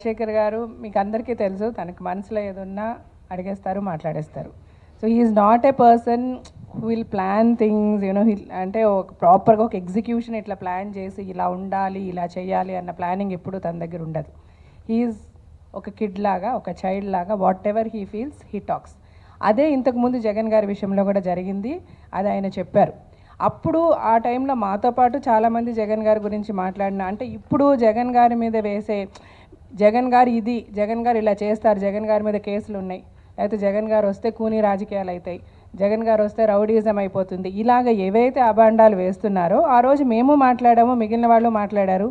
రాజశేఖర్ గారు మీకు అందరికీ తెలుసు, తనకు మనసులో ఏదున్నా అడిగేస్తారు, మాట్లాడేస్తారు. So he is not a person who will plan things అంటే ఒక ప్రాపర్గా ఒక ఎగ్జిక్యూషన్ ఇట్లా ప్లాన్ చేసి ఇలా ఉండాలి, ఇలా చేయాలి అన్న ప్లానింగ్ ఎప్పుడు తన దగ్గర ఉండదు. హీఈస్ ఒక కిడ్ లాగా, ఒక చైల్డ్ లాగా, what ever he feels he talks. అదే ఇంతకుముందు జగన్ గారి విషయంలో కూడా జరిగింది. అది ఆయన చెప్పారు. అప్పుడు ఆ టైంలో మాతో పాటు చాలామంది జగన్ గారి గురించి మాట్లాడిన, అంటే ఇప్పుడు జగన్ గారి మీద వేసే, జగన్ గారు ఇది, జగన్ గారు ఇలా చేస్తారు, జగన్ గారి మీద కేసులు ఉన్నాయి, అయితే జగన్ గారు వస్తే కూనీ రాజకీయాలు అవుతాయి, జగన్ గారు వస్తే రౌడీజం అయిపోతుంది, ఇలాగ ఏవైతే అబాండాలు వేస్తున్నారో ఆ రోజు మేము మాట్లాడాము, మిగిలిన వాళ్ళు మాట్లాడారు.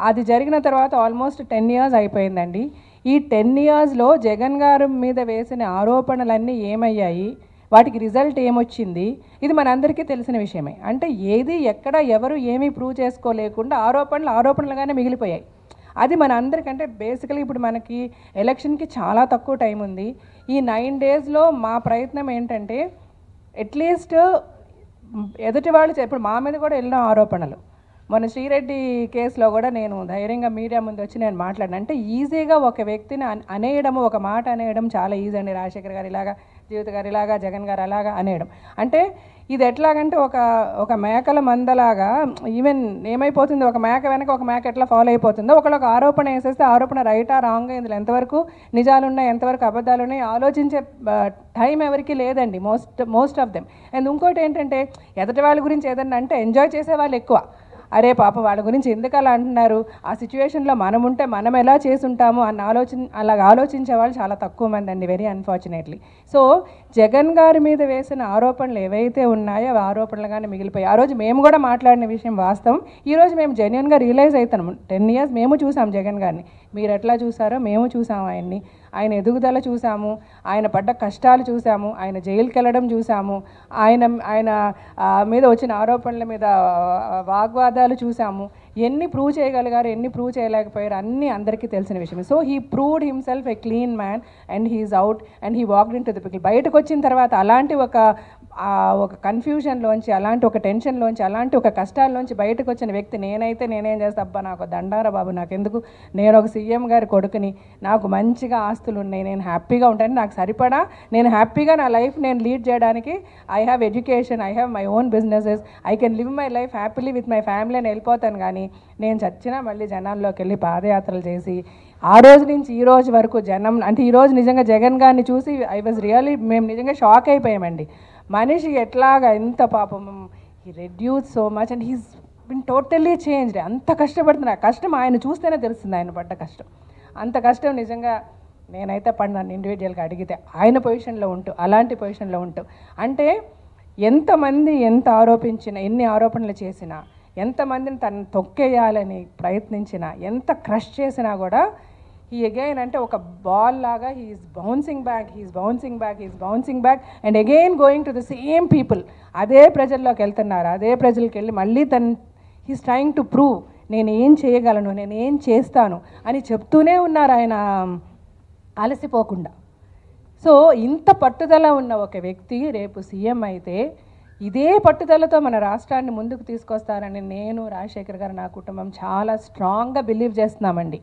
అది జరిగిన తర్వాత ఆల్మోస్ట్ 10 years అయిపోయిందండి. ఈ 10 yearsలో జగన్ గారి మీద వేసిన ఆరోపణలన్నీ ఏమయ్యాయి, వాటికి రిజల్ట్ ఏమొచ్చింది, ఇది మనందరికీ తెలిసిన విషయమే. అంటే ఏది ఎక్కడ ఎవరు ఏమీ ప్రూవ్ చేసుకోలేకుండా ఆరోపణలుగానే మిగిలిపోయాయి. అది మన అందరికంటే బేసికలీ ఇప్పుడు మనకి ఎలక్షన్కి చాలా తక్కువ టైం ఉంది. ఈ 9 daysలో మా ప్రయత్నం ఏంటంటే అట్లీస్ట్ ఎదుటి వాళ్ళు ఇప్పుడు మా మీద కూడా ఎన్నో ఆరోపణలు, మన శ్రీరెడ్డి కేసులో కూడా నేను ధైర్యంగా మీడియా ముందు వచ్చి నేను మాట్లాడినా. అంటే ఈజీగా ఒక వ్యక్తిని అనేయడము, ఒక మాట అనేయడం చాలా ఈజీ అండి. రాజశేఖర్ గారు ఇలాగా, జీవిత గారు ఇలాగా, జగన్ గారు అలాగా అనేయడం. అంటే ఇది ఎట్లాగంటే ఒక మేకల మందలాగా, ఈవెన్ ఏమైపోతుంది, ఒక మేక వెనక ఒక మేక ఎట్లా ఫాలో అయిపోతుందో, ఒకళ్ళొక ఆరోపణ వేసేస్తే ఆరోపణ రైటా రాంగ్, ఇందులో ఎంతవరకు నిజాలున్నాయి, ఎంతవరకు అబద్ధాలు ఉన్నాయి ఆలోచించే టైం ఎవరికి లేదండి, మోస్ట్ ఆఫ్ దెమ్. అండ్ ఇంకోటి ఏంటంటే ఎదుటి వాళ్ళ గురించి ఏదన్నా అంటే ఎంజాయ్ చేసే వాళ్ళు ఎక్కువ. అరే పాప వాళ్ళ గురించి ఎందుకు అలా అంటున్నారు, ఆ సిచ్యువేషన్లో మనం ఉంటే మనం ఎలా చేసి ఉంటాము అన్న అలాగ ఆలోచించే వాళ్ళు చాలా తక్కువ మంది అండి, వెరీ అన్ఫార్చునేట్లీ. సో జగన్ గారి మీద వేసిన ఆరోపణలు ఏవైతే ఉన్నాయో అవి ఆరోపణలుగానే మిగిలిపోయాయి. ఆ రోజు మేము కూడా మాట్లాడిన విషయం వాస్తవం. ఈరోజు మేము జెన్యున్గా రియలైజ్ అవుతాము. 10 years మేము చూసాం జగన్ గారిని, మీరు ఎట్లా చూసారో మేము చూసాము ఆయన్ని. ఆయన ఎదుగుదల చూసాము, ఆయన పడ్డ కష్టాలు చూసాము, ఆయన జైలుకి వెళ్ళడం చూసాము, ఆయన మీద వచ్చిన ఆరోపణల మీద వాగ్వాదాలు చూసాము. ఎన్ని ప్రూవ్ చేయగలిగారు, ఎన్ని ప్రూవ్ చేయలేకపోయారు అన్నీ అందరికీ తెలిసిన విషయమే. So he proved himself a clean man and he's out and he walked in to the people. బయటకు వచ్చిన తర్వాత అలాంటి ఒక కన్ఫ్యూజన్లోంచి, అలాంటి ఒక టెన్షన్లోంచి, అలాంటి ఒక కష్టాల్లోంచి బయటకు వచ్చిన వ్యక్తి నేనేం చేస్తా, అబ్బా నాకు దండారా బాబు, నాకెందుకు, నేను ఒక సీఎం గారి కొడుకుని, నాకు మంచిగా ఆస్తులు ఉన్నాయి, నేను హ్యాపీగా ఉంటాను, నాకు సరిపడా నేను హ్యాపీగా నా లైఫ్ నేను లీడ్ చేయడానికి I have education, I have my own businesses, I can live my life happily with my family అని వెళ్ళిపోతాను. కానీ నేను చచ్చినా మళ్ళీ జనాల్లోకి వెళ్ళి పాదయాత్రలు చేసి ఆ రోజు నుంచి ఈ రోజు వరకు జనం అంటే ఈరోజు నిజంగా జగన్ గారిని చూసి ఐ వాజ్ రియల్లీ, మేము నిజంగా షాక్ అయిపోయామండి. మనిషి ఎట్లాగా ఎంత పాపం, he reduce so much and he's been totally changed. అంత కష్టపడుతున్నారు, కష్టం ఆయన చూస్తేనే తెలుస్తుంది, ఆయన పడ్డ కష్టం. అంత కష్టం నిజంగా నేనైతే పడినాను ఇండివిజువల్గా అడిగితే, ఆయన పొజిషన్లో ఉంటూ, అలాంటి పొజిషన్లో ఉంటూ. అంటే ఎంతమంది ఎంత ఆరోపించినా, ఎన్ని ఆరోపణలు చేసినా, ఎంతమందిని తను తొక్కేయాలని ప్రయత్నించినా, ఎంత క్రష్ చేసినా కూడా ఈ అగైన్ అంటే ఒక బాల్ లాగా he's bouncing back and again going to the same people. అదే ప్రజల్లోకి వెళ్తున్నారు, అదే ప్రజలకు వెళ్ళి మళ్ళీ హీస్ ట్రయింగ్ టు ప్రూవ్ నేను ఏం చేయగలను, నేను ఏం చేస్తాను అని చెప్తూనే ఉన్నారు ఆయన అలసిపోకుండా. సో ఇంత పట్టుదల ఉన్న ఒక వ్యక్తి రేపు సీఎం అయితే ఇదే పట్టుదలతో మన రాష్ట్రాన్ని ముందుకు తీసుకొస్తారని నేను, రాజశేఖర్ గారు, నా కుటుంబం చాలా స్ట్రాంగ్గా బిలీవ్ చేస్తున్నామండి.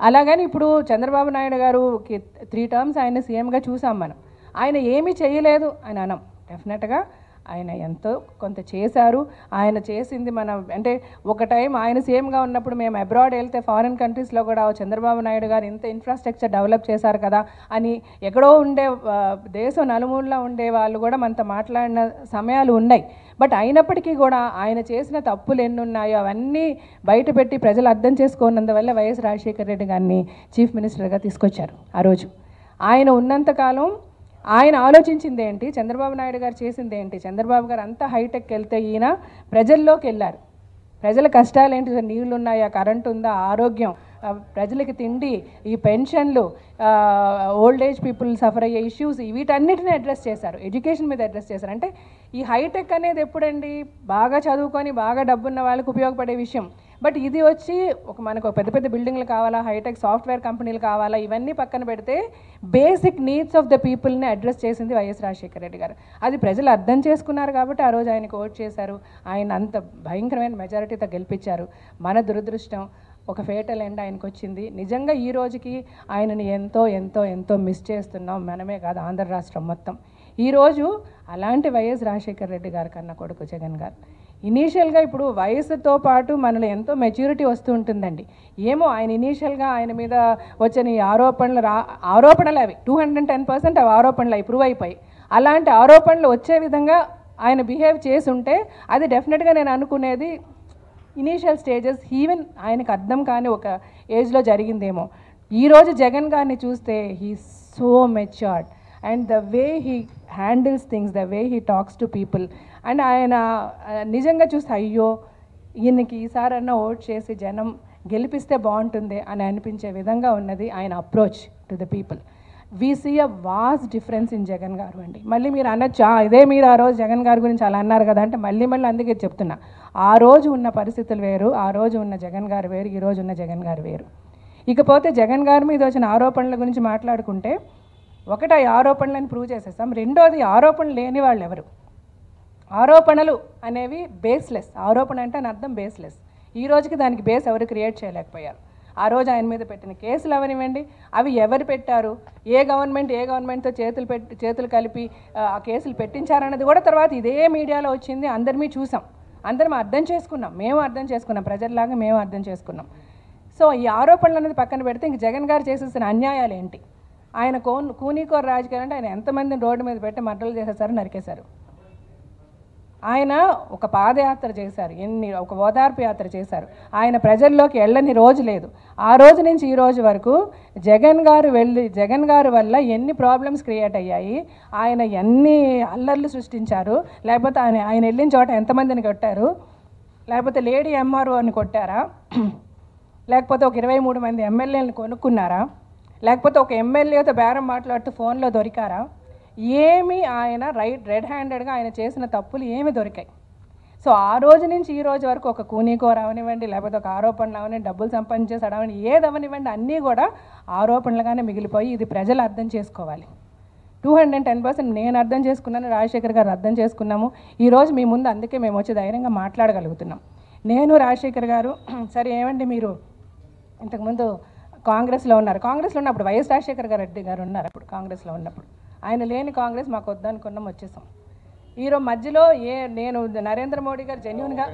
అలాగని ఇప్పుడు చంద్రబాబు నాయుడు గారుకి 3 terms ఆయన సీఎంగా చూసాం మనం. ఆయన ఏమీ చేయలేదు అని అనం. డెఫినెట్గా ఆయన ఎంతో కొంత చేశారు. ఆయన చేసింది అంటే ఒక టైం ఆయన సీఎంగా ఉన్నప్పుడు మేము అబ్రాడ్ వెళ్తే ఫారిన్ కంట్రీస్లో కూడా చంద్రబాబు నాయుడు గారు ఇంత ఇన్ఫ్రాస్ట్రక్చర్ డెవలప్ చేశారు కదా అని ఎక్కడో ఉండే దేశం నలుమూలలో ఉండే వాళ్ళు కూడా మనతో మాట్లాడిన సమయాలు ఉన్నాయి. బట్ అయినప్పటికీ కూడా ఆయన చేసిన తప్పులు ఎన్ని ఉన్నాయో అవన్నీ బయటపెట్టి ప్రజలు అర్థం చేసుకున్నందువల్ల వైఎస్ రాజశేఖర రెడ్డి గారిని చీఫ్ మినిస్టర్గా తీసుకొచ్చారు. ఆ రోజు ఆయన ఉన్నంతకాలం ఆయన ఆలోచించింది ఏంటి, చంద్రబాబు నాయుడు గారు చేసింది ఏంటి, చంద్రబాబు గారు అంతా హైటెక్ వెళ్తే ఈయన ప్రజల్లోకి వెళ్ళారు. ప్రజల కష్టాలు ఏంటి, నీళ్ళు ఉన్నాయా, కరెంట్ ఉందా, ఆరోగ్యం, ప్రజలకి తిండి, ఈ పెన్షన్లు, ఓల్డ్ ఏజ్ పీపుల్ సఫర్ అయ్యే ఇష్యూస్, వీటన్నిటిని అడ్రస్ చేశారు. ఎడ్యుకేషన్ మీద అడ్రస్ చేశారు. అంటే ఈ హైటెక్ అనేది ఎప్పుడండి, బాగా చదువుకొని బాగా డబ్బున్న వాళ్ళకి ఉపయోగపడే విషయం. బట్ ఇది వచ్చి మనకు పెద్ద పెద్ద బిల్డింగ్లు కావాలా, హైటెక్ సాఫ్ట్వేర్ కంపెనీలు కావాలా, ఇవన్నీ పక్కన పెడితే బేసిక్ నీడ్స్ ఆఫ్ ద పీపుల్ని అడ్రస్ చేసింది వైఎస్ రాజశేఖర రెడ్డి గారు. అది ప్రజలు అర్థం చేసుకున్నారు కాబట్టి ఆ రోజు ఆయనకు ఓట్ చేశారు. ఆయన అంత భయంకరమైన మెజారిటీతో గెలిపించారు. మన దురదృష్టం ఒక ఫేటల్ ఎండ్ ఆయనకు వచ్చింది. నిజంగా ఈ రోజుకి ఆయనని ఎంతో ఎంతో ఎంతో మిస్ చేస్తున్నాం, మనమే కాదు ఆంధ్ర రాష్ట్రం మొత్తం. ఈరోజు అలాంటి వైఎస్ రాజశేఖర రెడ్డి గారి కన్నా కొడుకు జగన్ గారు ఇనీషియల్గా ఇప్పుడు వయసుతో పాటు మనలో ఎంతో మెచ్యూరిటీ వస్తూ ఉంటుందండి. ఏమో ఆయన ఇనీషియల్గా ఆయన మీద వచ్చిన ఈ ఆరోపణలు అవి 210% అవి ఆరోపణలు అవి ప్రూవ్ అయిపోయి, అలాంటి ఆరోపణలు వచ్చే విధంగా ఆయన బిహేవ్ చేసి ఉంటే అది డెఫినెట్గా నేను అనుకునేది ఇనీషియల్ స్టేజెస్ ఈవెన్ ఆయనకు అర్థం కాని ఒక ఏజ్లో జరిగిందేమో. ఈరోజు జగన్ గారిని చూస్తే he so matured and the way he handles things, the way he talks to people, and ఆయన నిజంగా చూస్తే అయ్యో ఈయనకి ఈసారన్నా ఓట్ చేసి జనం గెలిపిస్తే బాగుంటుంది అని అనిపించే విధంగా ఉన్నది ఆయన approach to the people. We see a vast difference in Jagan garu అండి. మళ్ళీ మీరు అనొచ్చు ఇదే మీరు ఆ రోజు జగన్ గారి గురించి అలా అన్నారు కదా అంటే మళ్ళీ అందుకే చెప్తున్నా, ఆ రోజు ఉన్న పరిస్థితులు వేరు, ఆ రోజు ఉన్న జగన్ గారు వేరు, ఈ రోజు ఉన్న జగన్ గారు వేరు. ఇకపోతే జగన్ గారి మీద వచ్చిన ఆరోపణల గురించి మాట్లాడుకుంటే, ఒకటి ఆ ఆరోపణలను ప్రూవ్ చేసేస్తాం, రెండోది ఆరోపణలు లేని వాళ్ళు ఎవరు. ఆరోపణలు అనేవి బేస్లెస్. ఆరోపణ అంటే అని అర్థం బేస్లెస్. ఈ రోజుకి దానికి బేస్ ఎవరు క్రియేట్ చేయలేకపోయారు. ఆ రోజు ఆయన మీద పెట్టిన కేసులు అవనివ్వండి, అవి ఎవరు పెట్టారు, ఏ గవర్నమెంట్తో చేతులు కలిపి ఆ కేసులు పెట్టించారన్నది కూడా తర్వాత ఇదే మీడియాలో వచ్చింది, అందరిమీ చూసాం, అందరం అర్థం చేసుకున్నాం, మేము అర్థం చేసుకున్నాం, ప్రజల్లాగా మేము అర్థం చేసుకున్నాం. సో ఈ ఆరోపణలు అనేది పక్కన పెడితే ఇంక జగన్ గారు చేసేసిన అన్యాయాలు ఏంటి? ఆయన కూనీకోర రాజకీయాలు అంటే ఆయన ఎంతమందిని రోడ్డు మీద పెట్టి మర్డర్లు చేసేసారు, నరికేశారు. ఆయన ఒక పాదయాత్ర చేశారు, ఒక ఓదార్పు యాత్ర చేశారు. ఆయన ప్రజల్లోకి వెళ్ళని రోజు లేదు. ఆ రోజు నుంచి ఈ రోజు వరకు జగన్ గారు వల్ల ఎన్ని ప్రాబ్లమ్స్ క్రియేట్ అయ్యాయి, ఆయన ఎన్ని అల్లర్లు సృష్టించారు, లేకపోతే ఆయన వెళ్ళిన చోట ఎంతమందిని కొట్టారు, లేకపోతే లేడీ ఎంఆర్ఓ అని కొట్టారా, లేకపోతే ఒక 23 మంది ఎమ్మెల్యేలను కొనుక్కున్నారా, లేకపోతే ఒక ఎమ్మెల్యేతో బేరం మాట్లాడుతూ ఫోన్లో దొరికారా, ఏమి ఆయన రెడ్ హ్యాండెడ్గా ఆయన చేసిన తప్పులు ఏమి దొరికాయి? సో ఆ రోజు నుంచి ఈ రోజు వరకు ఒక కూనీకోర అవనివ్వండి, లేకపోతే ఒక ఆరోపణలు అవనివ్వండి, డబ్బులు సంపాదించేసి అవనివ్వండి, ఏది అవనివ్వండి, అన్నీ కూడా ఆరోపణలుగానే మిగిలిపోయి ఇది ప్రజలు అర్థం చేసుకోవాలి. 210% నేను అర్థం చేసుకున్నాను, రాజశేఖర్ గారు అర్థం చేసుకున్నాము. ఈరోజు మీ ముందు అందుకే మేము వచ్చి ధైర్యంగా మాట్లాడగలుగుతున్నాం. నేను రాజశేఖర్ గారు సరే ఏమండి మీరు ఇంతకుముందు కాంగ్రెస్లో ఉన్నప్పుడు వైఎస్ రాజశేఖర్ రెడ్డి గారు ఉన్నారు, అప్పుడు కాంగ్రెస్లో ఉన్నప్పుడు ఆయన లేని కాంగ్రెస్ మాకు వద్దనుకున్నాం, వచ్చేసాం. ఈరోజు మధ్యలో నేను నరేంద్ర మోడీ గారు జెన్యూన్గా